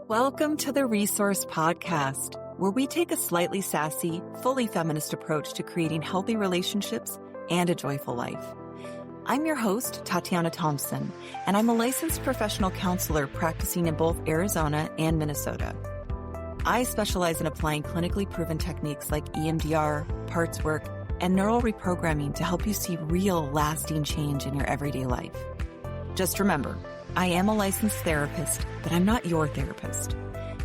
Welcome to the Resource Podcast, where we take a slightly sassy, fully feminist approach to creating healthy relationships and a joyful life. I'm your host, Tatiana Thompson, and I'm a licensed professional counselor practicing in both Arizona and Minnesota. I specialize in applying clinically proven techniques like EMDR, parts work, and neural reprogramming to help you see real, lasting change in your everyday life. Just remember, I am a licensed therapist, but I'm not your therapist.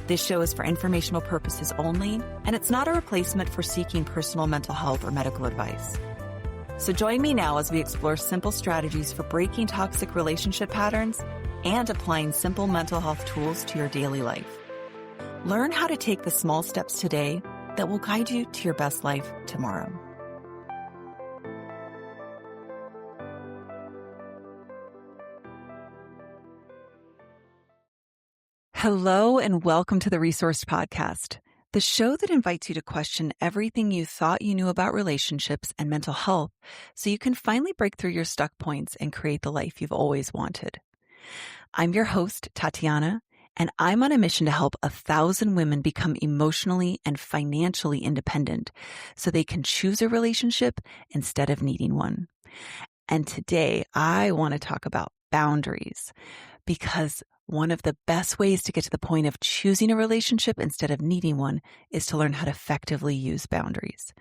This show is for informational purposes only, and it's not a replacement for seeking personal mental health or medical advice. So join me now as we explore simple strategies for breaking toxic relationship patterns and applying simple mental health tools to your daily life. Learn how to take the small steps today that will guide you to your best life tomorrow. Hello and welcome to the Resource Podcast, the show that invites you to question everything you thought you knew about relationships and mental health so you can finally break through your stuck points and create the life you've always wanted. I'm your host, Tatiana, and I'm on a mission to help 1,000 women become emotionally and financially independent so they can choose a relationship instead of needing one. And today I want to talk about boundaries because one of the best ways to get to the point of choosing a relationship instead of needing one is to learn how to effectively use boundaries.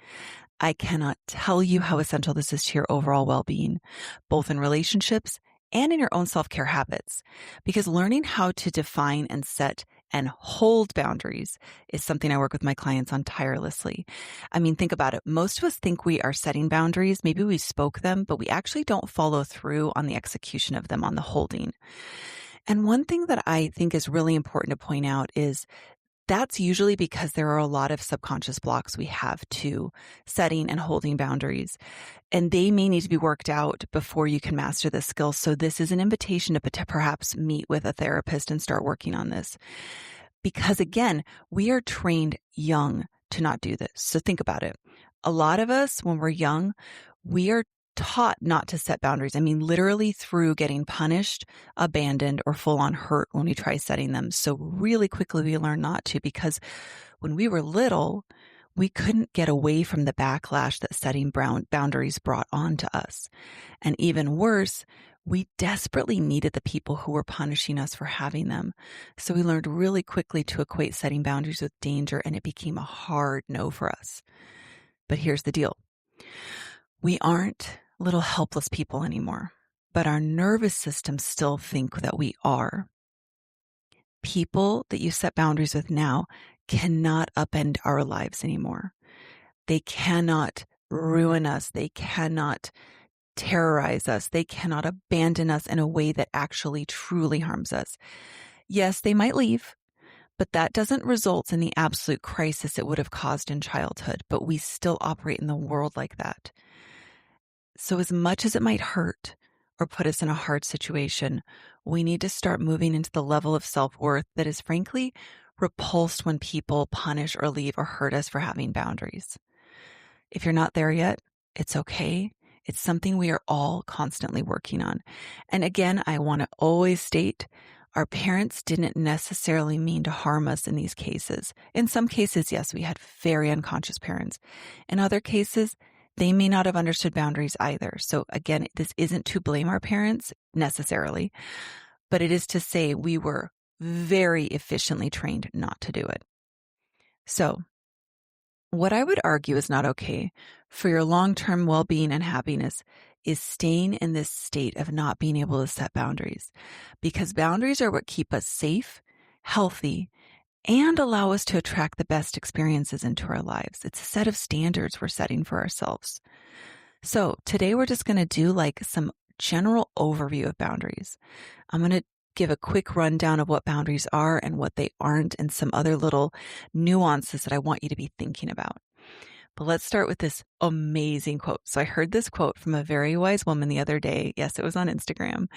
I cannot tell you how essential this is to your overall well-being, both in relationships and in your own self-care habits, because learning how to define and set and hold boundaries is something I work with my clients on tirelessly. I mean, think about it. Most of us think we are setting boundaries. Maybe we spoke them, but we actually don't follow through on the execution of them, on the holding. And one thing that I think is really important to point out is that's usually because there are a lot of subconscious blocks we have to setting and holding boundaries, and they may need to be worked out before you can master this skill. So this is an invitation to perhaps meet with a therapist and start working on this. Because again, we are trained young to not do this. So think about it. A lot of us, when we're young, we are taught not to set boundaries. I mean, literally through getting punished, abandoned, or full on hurt when we try setting them. So really quickly we learn not to, because when we were little, we couldn't get away from the backlash that setting boundaries brought on to us. And even worse, we desperately needed the people who were punishing us for having them. So we learned really quickly to equate setting boundaries with danger, and it became a hard no for us. But here's the deal. We aren't little helpless people anymore, but our nervous systems still think that we are. People that you set boundaries with now cannot upend our lives anymore. They cannot ruin us. They cannot terrorize us. They cannot abandon us in a way that actually truly harms us. Yes, they might leave, but that doesn't result in the absolute crisis it would have caused in childhood, but we still operate in the world like that. So as much as it might hurt or put us in a hard situation, we need to start moving into the level of self-worth that is frankly repulsed when people punish or leave or hurt us for having boundaries. If you're not there yet, it's okay. It's something we are all constantly working on. And again, I want to always state, our parents didn't necessarily mean to harm us in these cases. In some cases, yes, we had very unconscious parents. In other cases, they may not have understood boundaries either. So again, this isn't to blame our parents necessarily, but it is to say we were very efficiently trained not to do it. So what I would argue is not okay for your long-term well-being and happiness is staying in this state of not being able to set boundaries, because boundaries are what keep us safe, healthy, and allow us to attract the best experiences into our lives. It's a set of standards we're setting for ourselves. So today we're just going to do like some general overview of boundaries. I'm going to give a quick rundown of what boundaries are and what they aren't, and some other little nuances that I want you to be thinking about. But let's start with this amazing quote. So I heard this quote from a very wise woman the other day. Yes, it was on Instagram.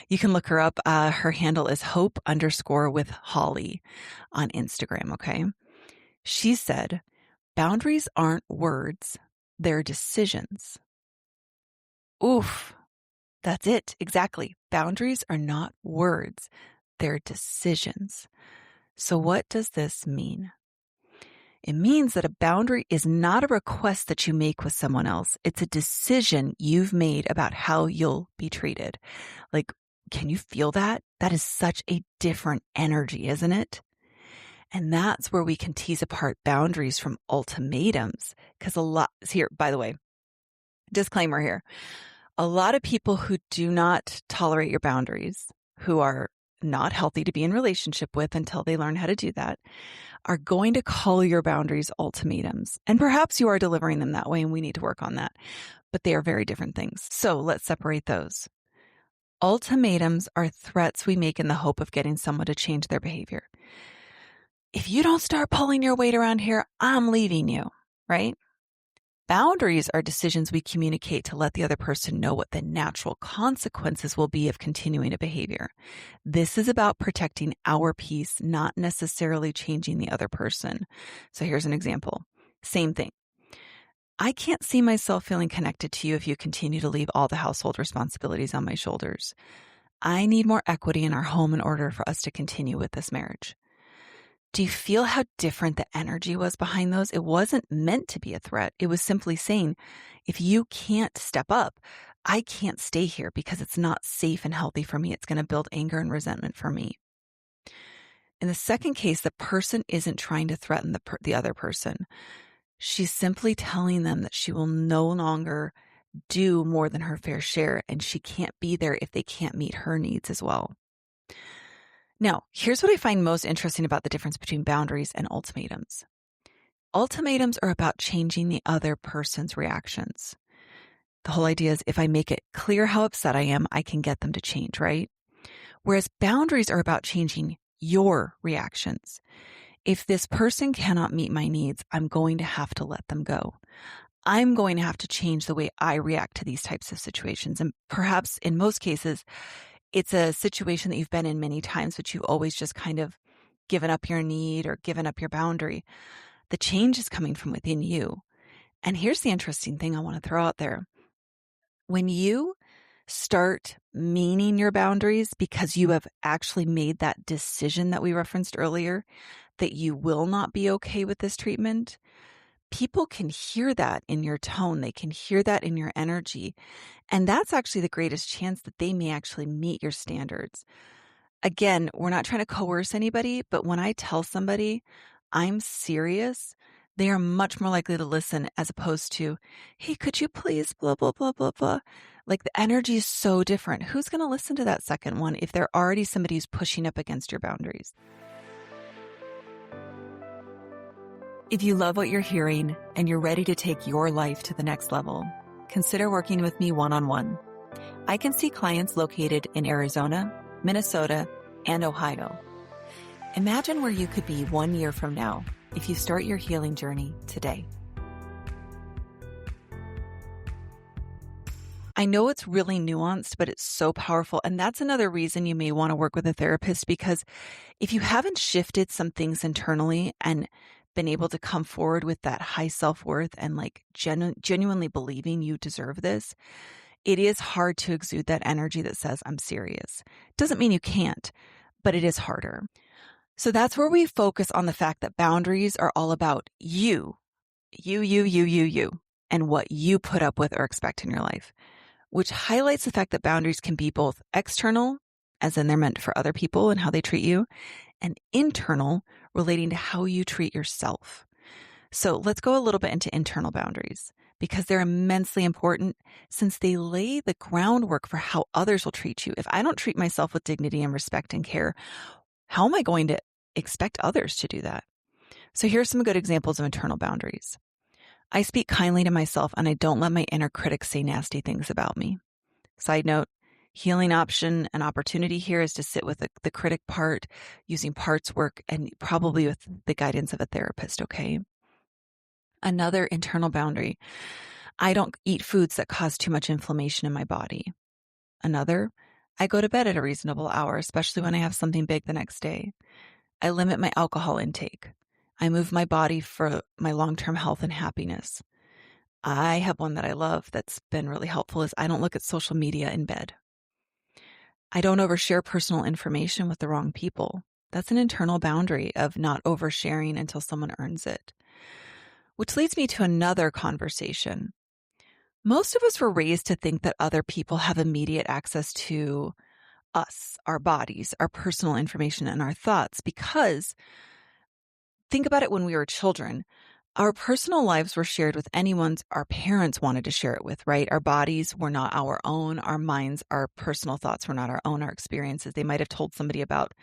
You can look her up. Her handle is hope_with_Holly on Instagram. Okay. She said, boundaries aren't words. They're decisions. Oof. That's it. Exactly. Boundaries are not words. They're decisions. So what does this mean? It means that a boundary is not a request that you make with someone else. It's a decision you've made about how you'll be treated. Like, can you feel that? That is such a different energy, isn't it? And that's where we can tease apart boundaries from ultimatums. Because here, by the way, disclaimer here, a lot of people who do not tolerate your boundaries, who are not healthy to be in relationship with until they learn how to do that, are going to call your boundaries ultimatums. And perhaps you are delivering them that way, and we need to work on that. But they are very different things. So let's separate those. Ultimatums are threats we make in the hope of getting someone to change their behavior. If you don't start pulling your weight around here, I'm leaving you, right? Boundaries are decisions we communicate to let the other person know what the natural consequences will be of continuing a behavior. This is about protecting our peace, not necessarily changing the other person. So here's an example. Same thing. I can't see myself feeling connected to you if you continue to leave all the household responsibilities on my shoulders. I need more equity in our home in order for us to continue with this marriage. Do you feel how different the energy was behind those? It wasn't meant to be a threat. It was simply saying, if you can't step up, I can't stay here because it's not safe and healthy for me. It's going to build anger and resentment for me. In the second case, the person isn't trying to threaten the other person. She's simply telling them that she will no longer do more than her fair share, and she can't be there if they can't meet her needs as well. Now, here's what I find most interesting about the difference between boundaries and ultimatums. Ultimatums are about changing the other person's reactions. The whole idea is if I make it clear how upset I am, I can get them to change, right? Whereas boundaries are about changing your reactions. If this person cannot meet my needs, I'm going to have to let them go. I'm going to have to change the way I react to these types of situations. And perhaps in most cases, it's a situation that you've been in many times, but you've always just kind of given up your need or given up your boundary. The change is coming from within you. And here's the interesting thing I want to throw out there. When you start meaning your boundaries because you have actually made that decision that we referenced earlier, that you will not be okay with this treatment, people can hear that in your tone. They can hear that in your energy. And that's actually the greatest chance that they may actually meet your standards. Again, we're not trying to coerce anybody, but when I tell somebody I'm serious, they are much more likely to listen as opposed to, hey, could you please blah, blah, blah, blah, blah. Like the energy is so different. Who's going to listen to that second one if they're already somebody who's pushing up against your boundaries? If you love what you're hearing and you're ready to take your life to the next level, consider working with me one-on-one. I can see clients located in Arizona, Minnesota, and Ohio. Imagine where you could be 1 year from now if you start your healing journey today. I know it's really nuanced, but it's so powerful. And that's another reason you may want to work with a therapist, because if you haven't shifted some things internally and been able to come forward with that high self-worth and like genuinely believing you deserve this, it is hard to exude that energy that says, I'm serious. Doesn't mean you can't, but it is harder. So that's where we focus on the fact that boundaries are all about you, and what you put up with or expect in your life, which highlights the fact that boundaries can be both external, as in they're meant for other people and how they treat you, and internal, relating to how you treat yourself. So let's go a little bit into internal boundaries, because they're immensely important since they lay the groundwork for how others will treat you. If I don't treat myself with dignity and respect and care, how am I going to expect others to do that? So here's some good examples of internal boundaries. I speak kindly to myself and I don't let my inner critic say nasty things about me. Side note, healing option and opportunity here is to sit with the critic part, using parts work and probably with the guidance of a therapist, okay? Another internal boundary. I don't eat foods that cause too much inflammation in my body. Another, I go to bed at a reasonable hour, especially when I have something big the next day. I limit my alcohol intake. I move my body for my long-term health and happiness. I have one that I love that's been really helpful is I don't look at social media in bed. I don't overshare personal information with the wrong people. That's an internal boundary of not oversharing until someone earns it. Which leads me to another conversation. Most of us were raised to think that other people have immediate access to us, our bodies, our personal information, and our thoughts because think about it when we were children. Our personal lives were shared with anyone our parents wanted to share it with, right? Our bodies were not our own. Our minds, our personal thoughts were not our own. Our experiences, they might have told somebody about,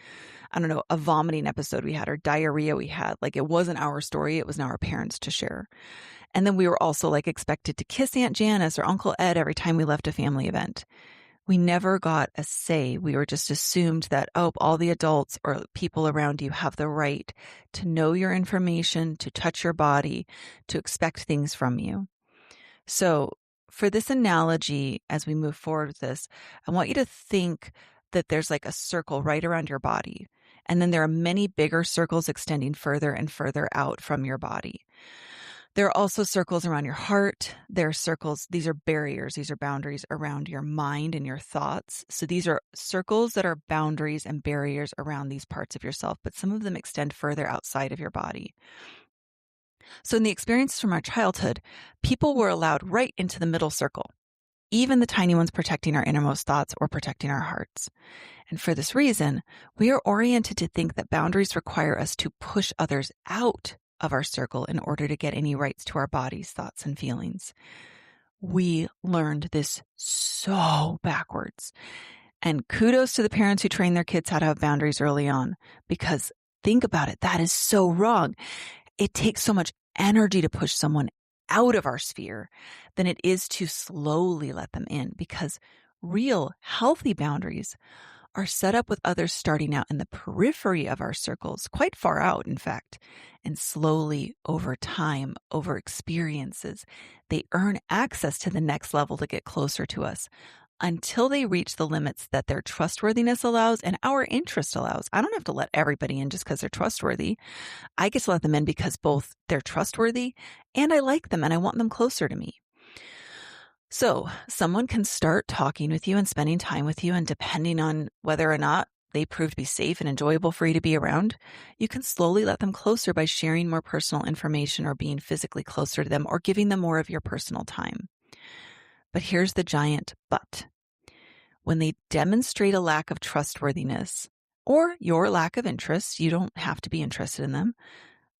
I don't know, a vomiting episode we had or diarrhea we had. Like it wasn't our story. It was now our parents to share. And then we were also like expected to kiss Aunt Janice or Uncle Ed every time we left a family event. We never got a say. We were just assumed that, oh, all the adults or people around you have the right to know your information, to touch your body, to expect things from you. So for this analogy, as we move forward with this, I want you to think that there's like a circle right around your body. And then there are many bigger circles extending further and further out from your body. There are also circles around your heart. There are circles, these are barriers, these are boundaries around your mind and your thoughts. So these are circles that are boundaries and barriers around these parts of yourself, but some of them extend further outside of your body. So in the experience from our childhood, people were allowed right into the middle circle, even the tiny ones protecting our innermost thoughts or protecting our hearts. And for this reason, we are oriented to think that boundaries require us to push others out of our circle in order to get any rights to our bodies, thoughts, and feelings. We learned this so backwards. And kudos to the parents who train their kids how to have boundaries early on, because think about it, that is so wrong. It takes so much energy to push someone out of our sphere than it is to slowly let them in, because real healthy boundaries are set up with others starting out in the periphery of our circles, quite far out, in fact, and slowly over time, over experiences, they earn access to the next level to get closer to us until they reach the limits that their trustworthiness allows and our interest allows. I don't have to let everybody in just because they're trustworthy. I get to let them in because both they're trustworthy and I like them and I want them closer to me. So someone can start talking with you and spending time with you, and depending on whether or not they prove to be safe and enjoyable for you to be around, you can slowly let them closer by sharing more personal information or being physically closer to them or giving them more of your personal time. But here's the giant but. When they demonstrate a lack of trustworthiness or your lack of interest, you don't have to be interested in them,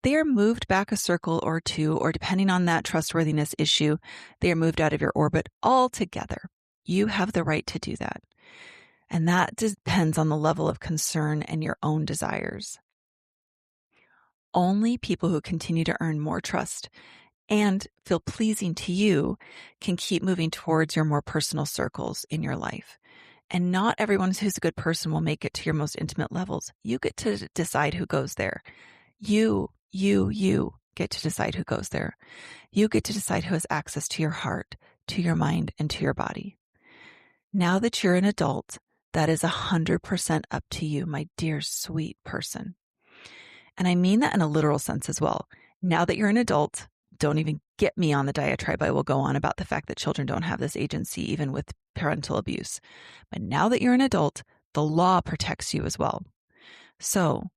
they are moved back a circle or two, or depending on that trustworthiness issue, they are moved out of your orbit altogether. You have the right to do that. And that depends on the level of concern and your own desires. Only people who continue to earn more trust and feel pleasing to you can keep moving towards your more personal circles in your life. And not everyone who's a good person will make it to your most intimate levels. You get to decide who goes there. You get to decide who goes there. You get to decide who has access to your heart, to your mind, and to your body. Now that you're an adult, that is 100% up to you, my dear, sweet person. And I mean that in a literal sense as well. Now that you're an adult, don't even get me on the diatribe I will go on about the fact that children don't have this agency, even with parental abuse. But now that you're an adult, the law protects you as well. So,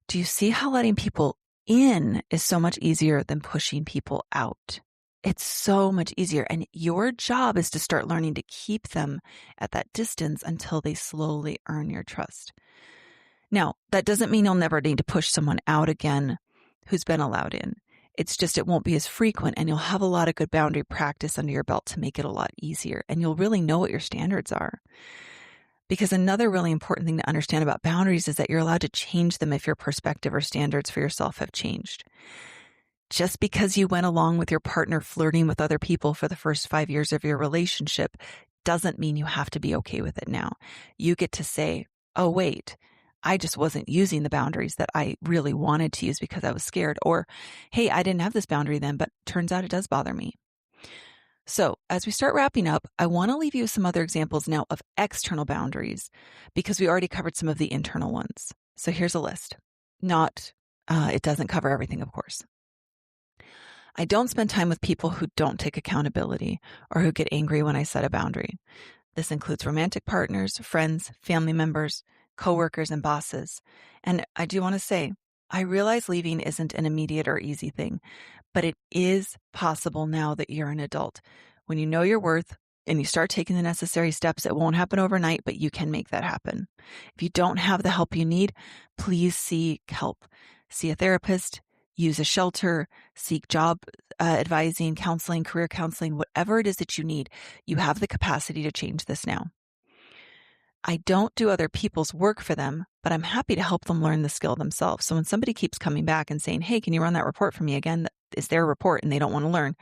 do you see how letting people in is so much easier than pushing people out? It's so much easier. And your job is to start learning to keep them at that distance until they slowly earn your trust. Now, that doesn't mean you'll never need to push someone out again who's been allowed in. It's just it won't be as frequent, and you'll have a lot of good boundary practice under your belt to make it a lot easier. And you'll really know what your standards are. Because another really important thing to understand about boundaries is that you're allowed to change them if your perspective or standards for yourself have changed. Just because you went along with your partner flirting with other people for the first 5 years of your relationship doesn't mean you have to be okay with it now. You get to say, oh, wait, I just wasn't using the boundaries that I really wanted to use because I was scared. Or, hey, I didn't have this boundary then, but turns out it does bother me. So as we start wrapping up, I want to leave you with some other examples now of external boundaries because we already covered some of the internal ones. So here's a list. It doesn't cover everything, of course. I don't spend time with people who don't take accountability or who get angry when I set a boundary. This includes romantic partners, friends, family members, coworkers, and bosses. And I do want to say, I realize leaving isn't an immediate or easy thing, but it is possible now that you're an adult. When you know your worth and you start taking the necessary steps, it won't happen overnight, but you can make that happen. If you don't have the help you need, please seek help. See a therapist, use a shelter, seek job advising, counseling, career counseling, whatever it is that you need. You have the capacity to change this now. I don't do other people's work for them, but I'm happy to help them learn the skill themselves. So when somebody keeps coming back and saying, hey, can you run that report for me again? Is their report and they don't want to learn?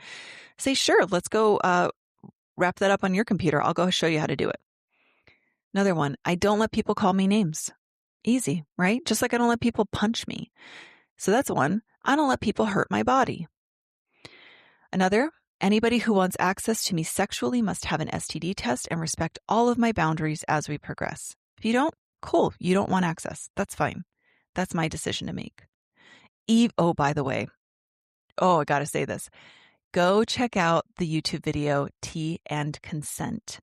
Say, sure, let's go wrap that up on your computer. I'll go show you how to do it. Another one, I don't let people call me names. Easy, right? Just like I don't let people punch me. So that's one. I don't let people hurt my body. Another, anybody who wants access to me sexually must have an STD test and respect all of my boundaries as we progress. If you don't, cool. You don't want access. That's fine. That's my decision to make. Oh, by the way. Oh, I got to say this. Go check out the YouTube video, Tea and Consent.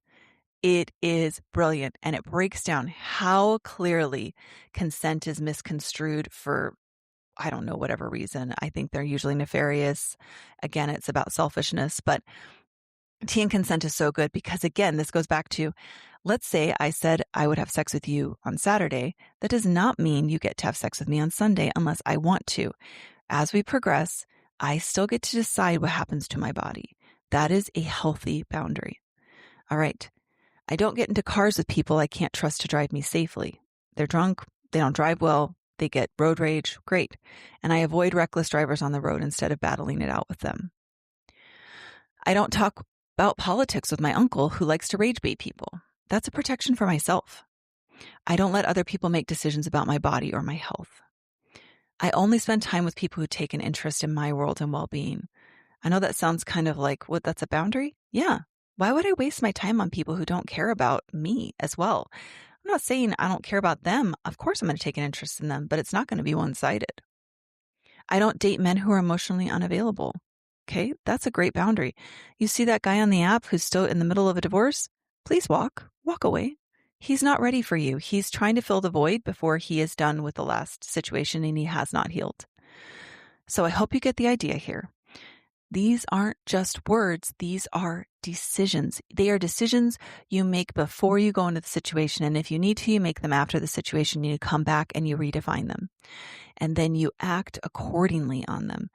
It is brilliant, and it breaks down how clearly consent is misconstrued for, I don't know, whatever reason. I think they're usually nefarious. Again, it's about selfishness, but Tea and Consent is so good because, again, this goes back to, let's say I said I would have sex with you on Saturday. That does not mean you get to have sex with me on Sunday unless I want to. As we progress, I still get to decide what happens to my body. That is a healthy boundary. All right. I don't get into cars with people I can't trust to drive me safely. They're drunk. They don't drive well. They get road rage. Great. And I avoid reckless drivers on the road instead of battling it out with them. I don't talk about politics with my uncle who likes to rage bait people. That's a protection for myself. I don't let other people make decisions about my body or my health. I only spend time with people who take an interest in my world and well-being. I know that sounds kind of like, what, that's a boundary? Yeah. Why would I waste my time on people who don't care about me as well? I'm not saying I don't care about them. Of course I'm going to take an interest in them, but it's not going to be one-sided. I don't date men who are emotionally unavailable. Okay, that's a great boundary. You see that guy on the app who's still in the middle of a divorce? Please walk away. He's not ready for you. He's trying to fill the void before he is done with the last situation and he has not healed. So I hope you get the idea here. These aren't just words. These are decisions. They are decisions you make before you go into the situation. And if you need to, you make them after the situation. You come back and you redefine them. And then you act accordingly on them.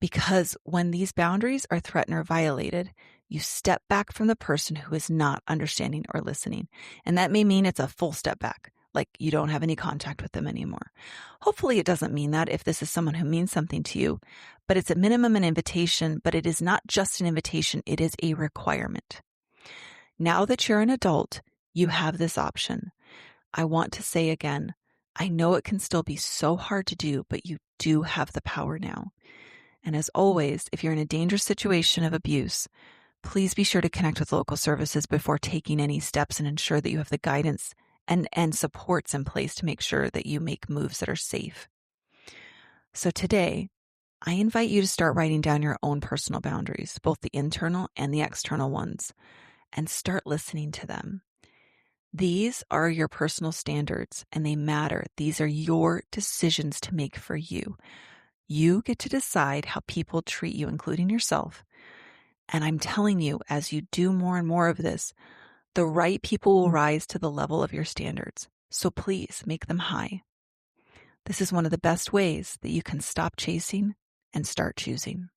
Because when these boundaries are threatened or violated, you step back from the person who is not understanding or listening. And that may mean it's a full step back, like you don't have any contact with them anymore. Hopefully it doesn't mean that if this is someone who means something to you, but it's at minimum an invitation, but it is not just an invitation, it is a requirement. Now that you're an adult, you have this option. I want to say again, I know it can still be so hard to do, but you do have the power now. And as always, if you're in a dangerous situation of abuse, please be sure to connect with local services before taking any steps and ensure that you have the guidance and supports in place to make sure that you make moves that are safe. So today, I invite you to start writing down your own personal boundaries, both the internal and the external ones, and start listening to them. These are your personal standards and they matter. These are your decisions to make for you. You get to decide how people treat you, including yourself. And I'm telling you, as you do more and more of this, the right people will rise to the level of your standards. So please make them high. This is one of the best ways that you can stop chasing and start choosing.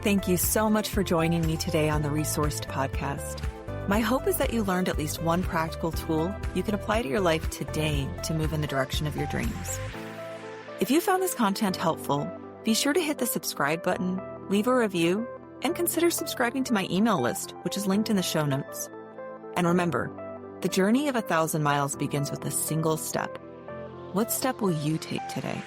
Thank you so much for joining me today on the Resourced Podcast. My hope is that you learned at least one practical tool you can apply to your life today to move in the direction of your dreams. If you found this content helpful, be sure to hit the subscribe button, leave a review, and consider subscribing to my email list, which is linked in the show notes. And remember, the journey of 1,000 miles begins with a single step. What step will you take today?